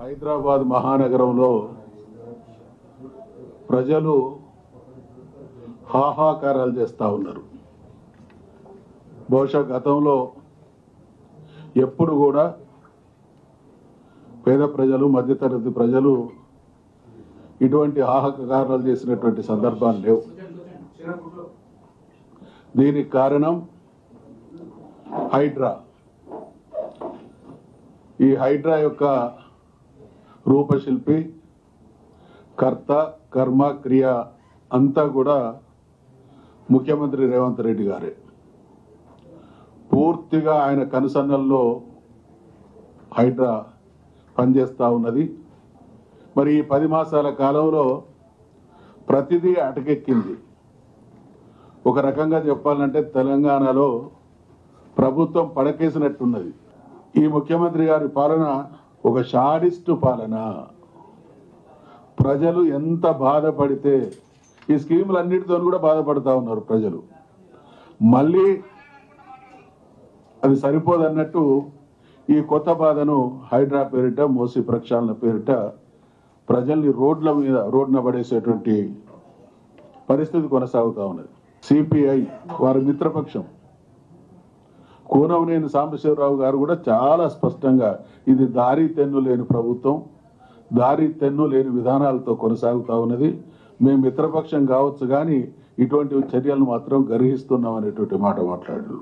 హైదరాబాద్ మహానగరంలో ప్రజలు హాహాకారాలు చేస్తూ ఉన్నారు. బహుశా గతంలో ఎప్పుడు కూడా పేద ప్రజలు, మధ్యతరగతి ప్రజలు ఇటువంటి హాహాకారాలు చేసినటువంటి సందర్భాలు లేవు. దీనికి కారణం హైడ్రా. ఈ హైడ్రా యొక్క రూపశిల్పి, కర్త, కర్మ, క్రియ అంతా కూడా ముఖ్యమంత్రి రేవంత్ రెడ్డి గారే. పూర్తిగా ఆయన కనుసన్నల్లో హైడ్రా పనిచేస్తూ ఉన్నది. మరి ఈ 10 మాసాల కాలంలో ప్రతిదీ అటకెక్కింది. ఒక రకంగా చెప్పాలంటే తెలంగాణలో ప్రభుత్వం పడకేసినట్టున్నది. ఈ ముఖ్యమంత్రి గారి పాలన ఒక షాడిస్టు పాలన. ప్రజలు ఎంత బాధపడితే ఈ స్కీములన్నిటితో కూడా బాధపడతా ఉన్నారు ప్రజలు. మళ్ళీ అది సరిపోదన్నట్టు ఈ కొత్త బాధను హైడ్రా పేరిట, మూసి ప్రక్షాళన పేరిట ప్రజల్ని రోడ్న పడేసేటువంటి పరిస్థితి కొనసాగుతూ ఉన్నది. సిపిఐ వారి మిత్రపక్షం కూనమనేని సాంబశివరావు గారు కూడా చాలా స్పష్టంగా ఇది దారి తెన్ను లేని ప్రభుత్వం, దారి తెన్ను లేని విధానాలతో కొనసాగుతూ ఉన్నది. మేము మిత్రపక్షం కావచ్చు కానీ ఇటువంటి చర్యలను మాత్రం గర్హిస్తున్నాం అనేటువంటి మాట మాట్లాడారు.